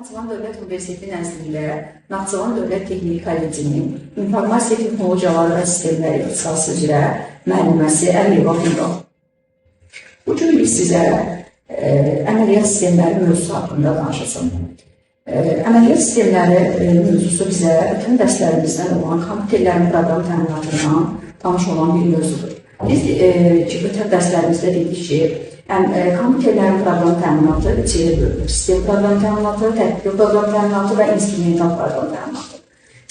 Naxçıvan Dövlət Universiteti nəzdində Naxçıvan Dövlət Texniki Kollecinin İnformasiya Texnologiyaları və Sistemləri ixtisası üzrə müəlliməsi Əliyeva Filo. Bu gün biz sizə əməliyyat sistemləri mövzusu haqqında danışacağım. Əməliyyat sistemləri mövzusu bizə bütün dərslərimizdən olan kompüterlərin proqram təminatından tanış olan bir mövzudur. Biz bütün dərslərimizdə dedik ki, kompüterlərin proqram təminatı içeri bölünür. Sistem proqram təminatı, tətbiqi proqram təminatı və instrumental proqram təminatı.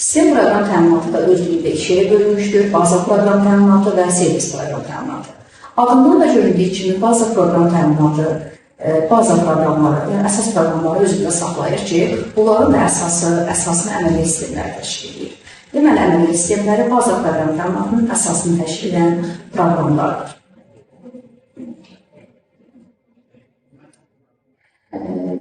Sistem proqram təminatı da özlüyündə ikiyə bölünmüşdür. Baza proqram təminatı və servis proqram təminatı. Adından da göründüyü kimi baza proqram təminatı baza proqramları, yəni əsas proqramları özündə saxlayır ki, bunların da əsasını əməliyyat sistemləri təşkil edir. Deməli, əməliyyat sistemləri baza proqram təminatının əsasını təşkil edən proqramlardır.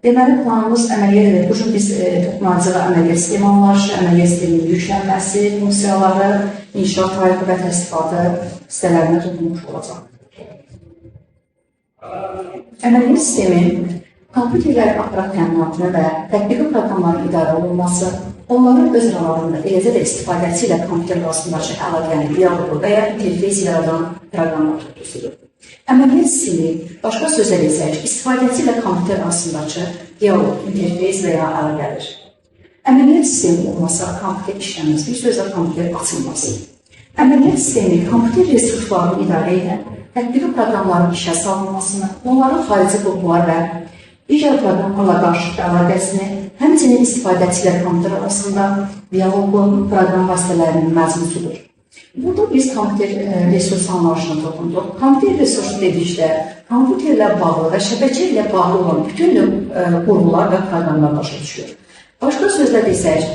Deməli, planımız əməliyyat edir. Bu gün biz toxunacaq əməliyyat sistemi anlayışı, əməliyyat sisteminin yüklənməsi, funksiyaları, inşaat tarixi və təsdiqatı hissələrinə toxunmuş olacaq. Əməliyyat sistemi kompüterlərin aparat təminatını və tətbiqi proqramların idarə olunması, onların öz aralarında eləcə də istifadəçi ilə kompüter arasındakı əlaqəni, dialoqu və ya interfeys yaradan proqramlar toplusudur. Əməliyyat sistemi, başqa sözlə desək, istifadəçi ilə kompüter arasındakı dialoq, interfeys və ya əlaqədir. Əməliyyat sistemi olmasa kompüter işləməz, bir sözlə kompüter açılmaz. Əməliyyat sistemi kompüter resurslarını idarə edən, tətbiqi proqramların işə salınmasını, onların xarici qurğular və digər proqramlarla qarşılıqlı əlaqəsini, həmçinin istifadəçi ilə kompüter arasında dialoqun proqram vasitələrinin məzmunudur. Burada biz kompüter resurs anlayışına toxunduq. Kompüter resursu dedikdə, kompüterlə bağlı və şəbəkə ilə bağlı olan bütün qurğular və proqramlar başa düşür. Başqa sözlə desək,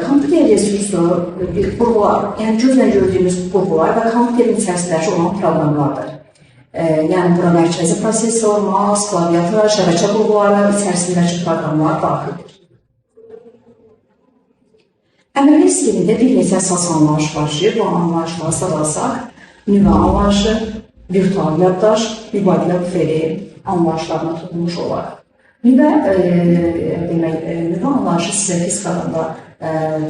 kompüter resursu bir qurğular, yəni gözlə gördüyümüz qurğular və kompüterin içərisindəki olan proqramlardır. Yəni, bura mərkəzi prosesor, mouse, klaviatura, şəbəkə qurğuları içərisindəki proqramlar daxildir. Əməliyyat sistemində bir neçə əsas anlayış var ki, bu anlayışları sırasaq, nüvə anlayışı, virtual yaddaş, mübadilə buferi anlayışlarına toxunmuş olaraq. Nüvə anlayışı sizə fizikadan da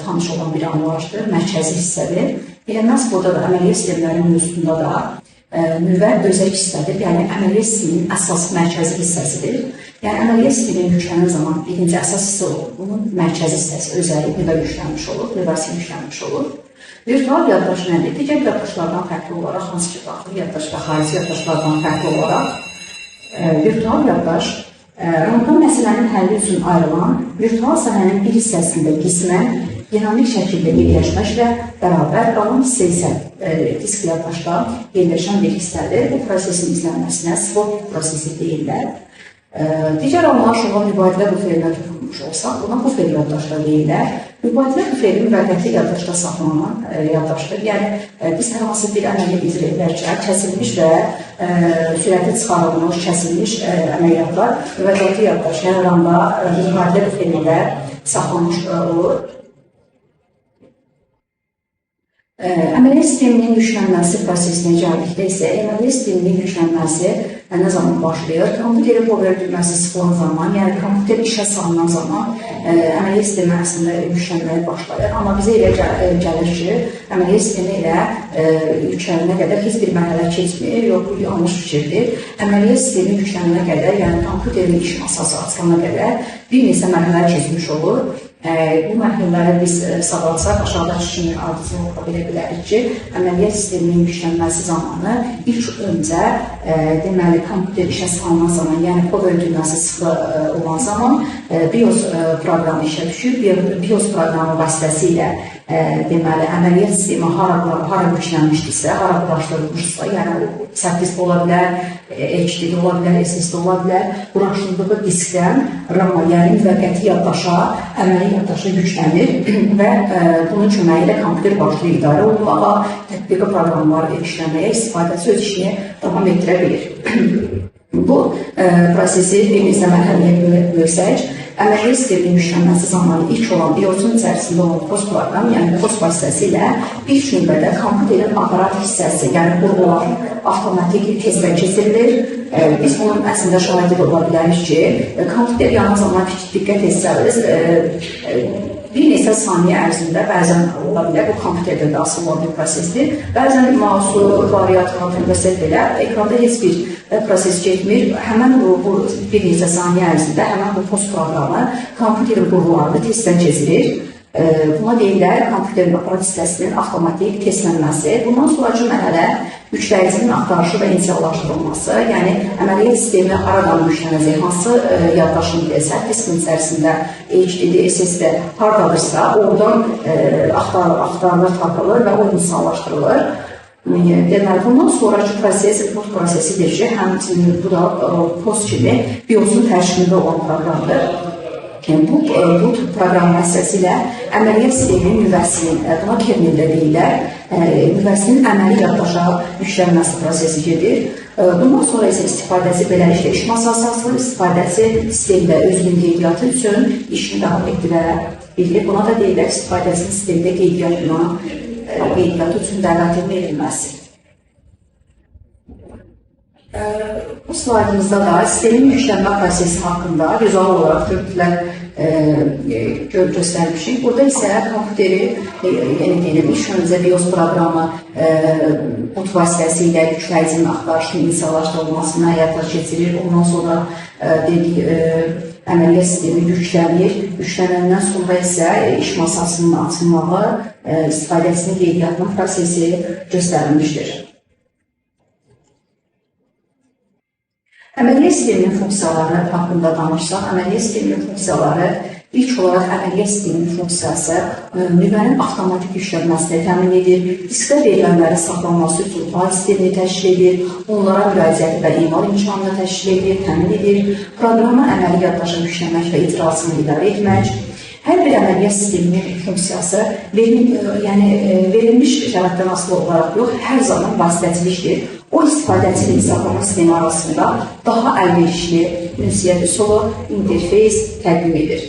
tanış olan bir anlayışdır, mərkəzi hissədir. Elə məhz burada da əməliyyat sistemlərinin mövzusunda da nüvə özəl hissədir, yəni əməliyyat sisteminin əsas mərkəzi hissəsidir. Yəni, əməliyyat sisteminin yüklənən zaman birinci əsas hissə olur, bunun mərkəzi hissəsi özəli nüvə yüklənmiş olur, nüvəsi yüklənmiş olur. Virtual yaddaş nədir? Digər yaddaşlardan fərqli olaraq, hansı ki, daxili yaddaş və xarici yaddaşlardan fərqli olaraq, virtual yaddaş randan məsələnin həlli üçün ayrılan virtual sahənin bir hissəsində qismən dinamik şəkildə yerləşməklə bərabər qalan hissə isə disk yaddaşda yerləşən bir hissədir. Bu prosesin izlənməsinə swap prosesi deyirlər. Digər anlayış olan mübadilə buferinə toxunmuş olsaq, buna bufer yaddaşlar deyirlər. Mübadilə buferi müvəqqəti yaddaşda saxlanan yaddaşdır. Yəni, biz hər hansı bir əməliyyat icra edərkən kəsilmiş və sürəti çıxarılmış, kəsilmiş əməliyyatlar müvəqqəti yaddaş, yəni randa mübadilə buferində saxlanmış olur. Əməliyyat sisteminin yüklənməsi prosesinə gəldikdə isə, əməliyyat sisteminin yüklənməsi nə zaman başlayır? Kompüterin power düyməsi sıxılan zaman, yəni kompüter işə salınan zaman əməliyyat sistemi əslində yüklənməyə başlayır. Amma bizə elə gəlir ki, əməliyyat sistemi ilə yüklənənə qədər heç bir mərhələ keçmir, yox, bu yanlış fikirdir. Əməliyyat sistemi yüklənənə qədər, yəni kompüterin iş masası açılana qədər bir neçə mərhələ keçmiş olur. Bu mərhələləri biz sağalsaq, aşağıdakı kimi ardıcını oxa bilə bilərik ki, əməliyyat sisteminin yüklənməsi zamanı ilk öncə deməli, kompüter işə salınan zaman, yəni power düyməsi sıxı olan zaman BIOS proqramı işə düşür. BIOS proqramı vasitəsilə deməli, əməliyyat sistemi hara yüklənmişdirsə, hara quraşdırılmışsa, yəni sərt disk ola bilər, HDD ola bilər, SSD ola bilər, quraşdırıldığı diskdən RAM-a, yəni müvəqqəti yaddaşa, əməli yaddaşa yüklənir və bunun köməyi ilə kompüter başlayır idarə olunmağa, tətbiqi proqramları işləməyə, istifadəçi öz işini davam etdirə bilir. Bu prosesi bir neçə mərhələyə bölsək, əməliyyat sisteminin yüklənməsi zamanı ilk olan BIOS-un içərisində olan POS proqram, yəni POS vasitəsilə ilk növbədə kompüterin aparat hissəsi, yəni qurğular avtomatik testdən keçirilir. Biz bunun əslində şahidi ola bilərik ki, kompüter yanı zaman diqqət etsəniz, bir neçə saniyə ərzində bəzən ola bilər, bu kompüterdə də asılı olan bir prosesdir. Bəzən mausu, variatını, məsəl belə, ekranda heç bir proses getmir. Həmən bu bir neçə saniyə ərzində həmən bu POS proqramı kompüterin qurğularını testdən keçirir. Buna deyirlər, kompüterin aparat hissəsinin avtomatik testlənməsi. Bundan sonraki mərhələ yükləyicinin axtarışı və inisiallaşdırılması, yəni əməliyyat sistemi haradan yüklənəcək, hansı yaddaşın səhv diskin içərisində HDD, SSD haradadırsa, oradan axtarılır, tapılır və o inisiallaşdırılır. Deməli, bundan sonraki proses POS prosesidir ki, həmçinin bu da POS kimi BIOS-un tərkibində olan proqramdır. Bu proqram vasitəsilə əməliyyat sisteminin nüvəsinin, buna kernel də deyirlər, nüvəsinin əməli yaddaşa yüklənməsi prosesi gedir. Bundan sonra isə istifadəçi beləliklə iş masası asılır, istifadəçi sistemdə özünün qeydiyyatı üçün işini davam etdirə bilir. Buna da deyirlər, istifadəçinin sistemdə qeydiyyatı üçün dəvət edilməsi. Bu slaydımızda da sistemin yüklənmə prosesi haqqında vizual olaraq görüntülər göstərmişik. Burada isə kompüteri, yəni deyilib, ilk öncə BIOS proqramı boot vasitəsilə yükləyicinin axtarışının inisiallaşdırılmasına həyata keçirir. Ondan sonra əməliyyat sistemi yüklənir. Yüklənəndən sonra isə iş masasının açılmağı, istifadəçinin qeydiyyatının prosesi göstərilmişdir. Əməliyyat sisteminin funksiyaları haqqında danışsaq, əməliyyat sisteminin funksiyaları ilk olaraq əməliyyat sisteminin funksiyası nüvənin avtomatik yüklənməsini təmin edir, diskdə verilənləri saxlanması üçün fayl sistemini təşkil edir, onlara müraciət və emal imkanını təşkil edir, təmin edir, proqramı əməli yaddaşa yüklənmək və icrasını idarə etmək. Hər bir əməliyyat sisteminin funksiyası verilmiş şəraitdən asılı olaraq yox, hər zaman vasitəçilikdir. O istifadəçi ilə hesablama sistemi arasında daha əlverişli ünsiyyət üsulu, interfeys təqdim edir.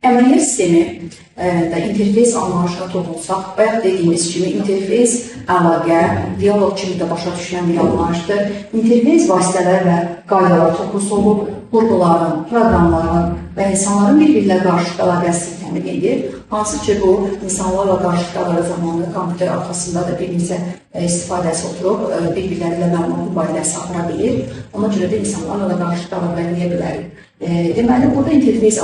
Əməliyyat sistemi də interfeys anlayışına toxunsaq, bayaq dediyimiz kimi interfeys əlaqə, diyalog kimi də başa düşülən bir anlayışdır. Interfeys vasitələr və qaydalar toxusu olub, qurğuların, proqramların və insanların bir-birlə qarşılıqlı əlaqəsini təmin edir. Hansı ki, bu insanlarla qarşılıqlı əlaqə zamanı kompüter arxasında da bir neçə istifadəsi oturub, bir-birləri ilə məlumat mübadiləsi apara bilir. Ona görə də insanlarla da qarşılıqlı əlaqə eləyə bilərik. Deməli, burada interfeys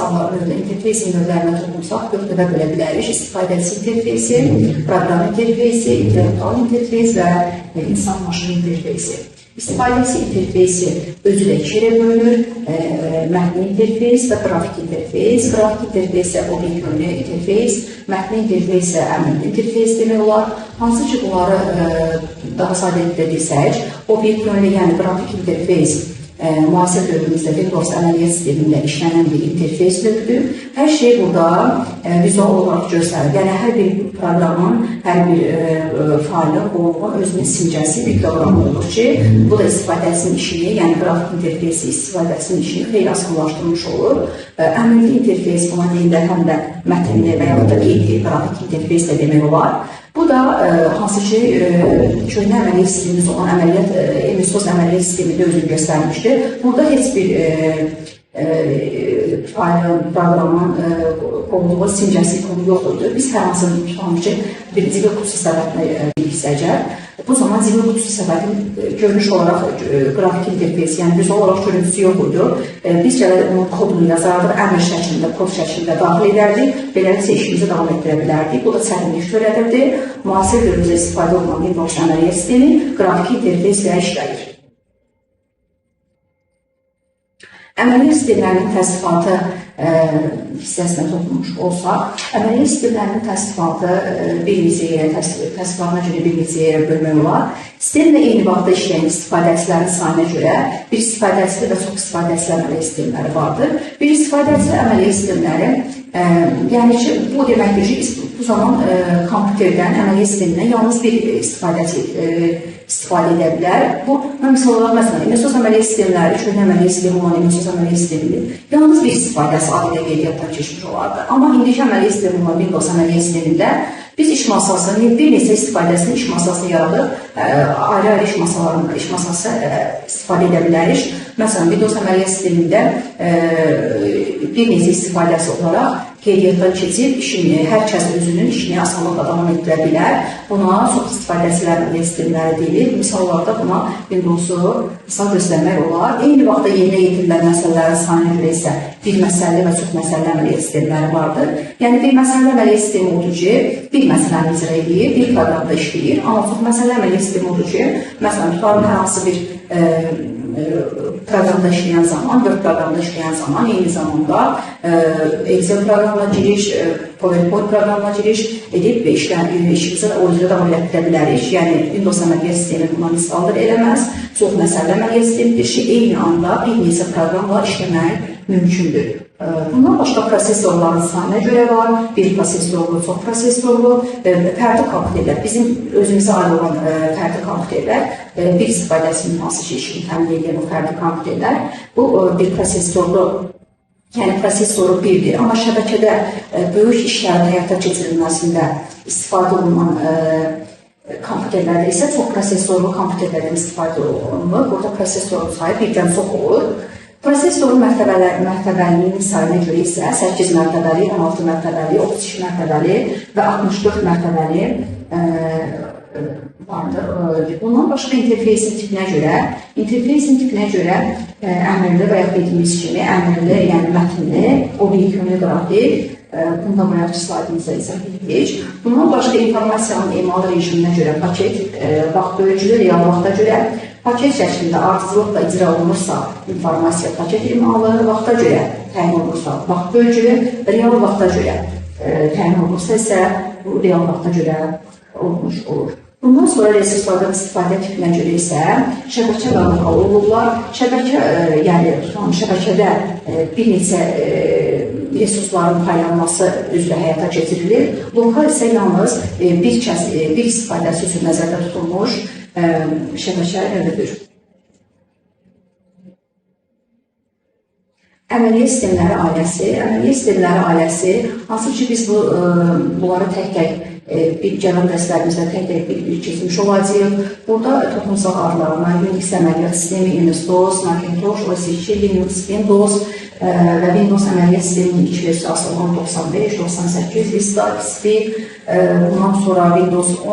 növlərinə toxunsaq, 4 növə bölə bilərik. İstifadəçi interfeysi, proqram interfeysi, intellektual interfeys və insan-maşın interfeysi. İstifadəçi interfeysi özü də iki yerə bölünür, mətni interfeys və qrafik interfeys. Qrafik interfeys isə obyekt yönlü interfeys, mətni interfeys isə əmrli interfeys demək olar. Hansı ki, bunları daha sadə desək, obyekt yönlü, yəni qrafik interfeys müasir dövrümüzdə Windows əməliyyat sistemində işlənən bir interfeys növüdür. Hər şey burada vizual olaraq göstərir. Yəni, hər bir proqramın, hər bir faylın, qovluğun özünün simgəsi piktogramı olur ki, bu da istifadəsinin işini, yəni qrafik interfeysi istifadəsinin işini xeyli asanlaşdırmış olur. Əmrli interfeys buna deyirlər, həm də mətnli və yaxud da qeydi qrafik interfeys də demək olar. Bu da hansı ki, köhnə əməliyyat sistemimiz olan MS-DOS əməliyyat sistemində özünü göstərmişdir. Burada heç bir faylın, proqramın qovluğu, simgəsi ikonu yox idi. Biz hər hansı bir zibir qutusu səbətinə bilgisəcək. Bu zaman zibir qutusu səbətin görünüş olaraq qrafik interfeysi, yəni vizual olaraq görüntüsü yox idi. Biz gələrək onun kodunu yazardıq, əmr şəklində, kod şəklində daxil edərdik. Beləliklə işimizi davam etdirə bilərdik. Bu da çətinlik törədirdi. Müasir dövrümüzdə istifadə olunan Windows əməliyyat sistemi qrafik interfeys ilə işləyir. Əməliyyat sistemlərinin təsnifatı hissəsinə toxunmuş olsaq, əməliyyat sistemlərinin təsnifatı bir neçə yerə, təsnifatına görə bir neçə yerə bölmək olar. Sistemlə eyni vaxtda işləyən istifadəçilərin sayına görə bir istifadəçili və çox istifadəçili əməliyyat sistemləri vardır. Bir istifadəçili əməliyyat sistemləri, yəni ki, bu deməkdir ki, bu zaman kompüterdən, əməliyyat sistemindən yalnız bir istifadəçi istifadə edə bilər. Bu, misal olaraq, məsələn, MS-OS əməliyyat sistemləri, köhnə əməliyyat sistemi olan MS-OS əməliyyat sistemini yalnız bir istifadəsi ailə qeydiyyatdan keçmiş olardı. Amma indiki əməliyyat sistemi olan Windows əməliyyat sistemində biz iş masasını, bir neçə istifadəsini iş masasını yaradıb, ayrı-ayrı iş masası istifadə edə bilərik. Məsələn, Windows əməliyyat sistemində bir neçə istifadəsi olaraq qeydiyyatdan keçib, hər kəs özünün işini asanlıqla davam etdirə bilər. Buna çox istifadəçilər əməliyyat sistemləri deyilir. Misallarda buna Windows-u misal göstərmək olar. Eyni vaxtda yerinə yetirilən məsələlərin sayına görə isə bir məsəlli və çox məsəlli əməliyyat sistemləri vardır. Yəni, bir məsəlli əməliyyat sistemi odur ki, bir məsələni icra edir, bir proqramda işləyir. Amma çox məsəlli əməliyyat sistemi odur ki, məsələn, tutarım hər hansı bir proqramda işləyən zaman, Word proqramda işləyən zaman, eyni zamanda Excel proqramına giriş, PowerPoint proqramına giriş edib və işimizi o üzrə davam etdirə bilərik. Yəni, Windows əməliyyat sistemi bundan istifadə eləməz. Çox məsəlli əməliyyat sistemidir ki, eyni anda bir neçə proqramla işləmək mümkündür. Bundan başqa prosesorların sayına görə var, bir prosesorlu, çox prosesorlu, fərdi kompüterlər. Bizim özümüzə aid olan fərdi kompüterlər, bir istifadəsinin hansı ki, işini təmin edən o fərdi kompüterlər, bu bir prosesorlu, yəni prosesoru birdir. Amma şəbəkədə böyük işlərin həyata keçirilməsində istifadə olunan kompüterlərdə isə çox prosesorlu kompüterlərdən istifadə olunur. Burada prosesorun sayı birdən çox olur. Prosesorun mərtəbəliyinin sayına görə isə 8 mərtəbəli, 16 mərtəbəli, 32 mərtəbəli və 64 mərtəbəli vardır. Bundan başqa interfeysin tipinə görə əmrli və yaxud dediyimiz kimi əmrli, yəni mətnli, obyektivli qrafik, bunda bayaq slaydımıza izah edirik. Bundan başqa informasiyanın emal rejiminə görə paket, vaxt bölücülü, real vaxta görə paket şəklində ardıcılıqla icra olunursa, informasiya paket emalı, vaxta görə təyin olunursa, vaxt bölücülü, real vaxta görə təyin olunursa isə bu real vaxta görə olmuş olur. Bundan sonra resurslardan istifadə tipinə görə isə şəbəkə və lokal olurlar. Şəbəkədə bir neçə resursların paylanması üzrə həyata keçirilir. Lokal isə yalnız bir istifadəsi üçün nəzərdə tutulmuş şəbəkə növüdür. Əməliyyat sistemləri ailəsi, hansı ki biz bunları tək-tək bir gələn dərslərimizdə tək-tək bir keçmiş olacaq. Burada toxunsaq adlarına Unix əməliyyat sistemi, MS-DOS, Macintosh, OS2, Linux, Windows və Windows əməliyyat sisteminin ilk versiyası olan 95, 98, Vista, XP, bundan sonra Windows 10,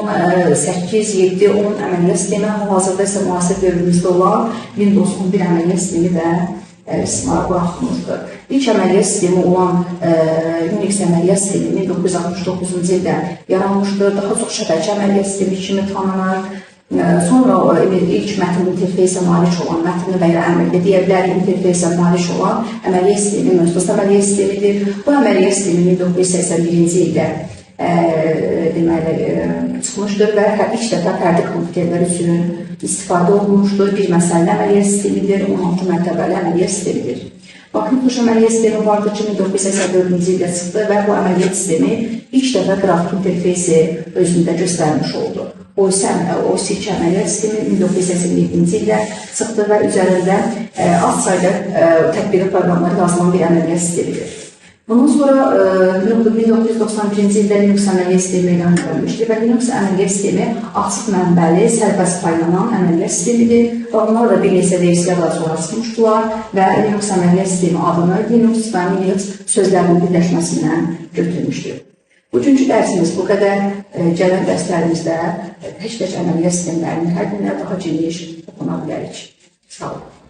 8, 7, 10 əməliyyat sistemi, hal-hazırda isə müasir dövrümüzdə olan Windows 11 əməliyyat sistemi də istismara buraxılmışdır. İlk əməliyyat sistemi olan Unix əməliyyat sistemi 1969-cu ildə yaranmışdır. Daha çox şəbəkə əməliyyat sistemi kimi tanınır. Sonra ilk mətin interfeysə malik olan, mətni və ya əmrli deyə bilərik, interfeysə malik olan əməliyyat sistemi MS-DOS əməliyyat sistemidir. Bu əməliyyat sistemi 1981-ci ildə çıxmışdır və ilk dəfə fərdi kompüterlər üçün istifadə olunmuşdur. Bir məsəlli əməliyyat sistemidir, 16 mərtəbəli əməliyyat sistemidir. Macintosh əməliyyat sistemi vardır ki, 1984-cü ildə çıxdı və bu əməliyyat sistemi ilk dəfə qrafik interfeysi özündə göstərmiş oldu. OS2 əməliyyat sistemi 1987-ci ildə çıxdı və üzərində az sayda tətbiqi proqramları yazılan bir əməliyyat sistemidir. Bundan sonra 1991-ci ildə Linux əməliyyat sistemi elan edilmişdir və Linux əməliyyat sistemi açıq mənbəli, sərbəst paylanan əməliyyat sistemidir və onlar da bir neçə versiyalar sonra çıxmışdılar və Linux əməliyyat sistemi adını Linux və Linux sözlərinin birləşməsindən götürmüşdür. Bugünkü dərsimiz bu qədər. Gələn dərslərimizdə tək-tək əməliyyat sistemlərinin hər birinə daha geniş oxuna bilərik. Sağ olun.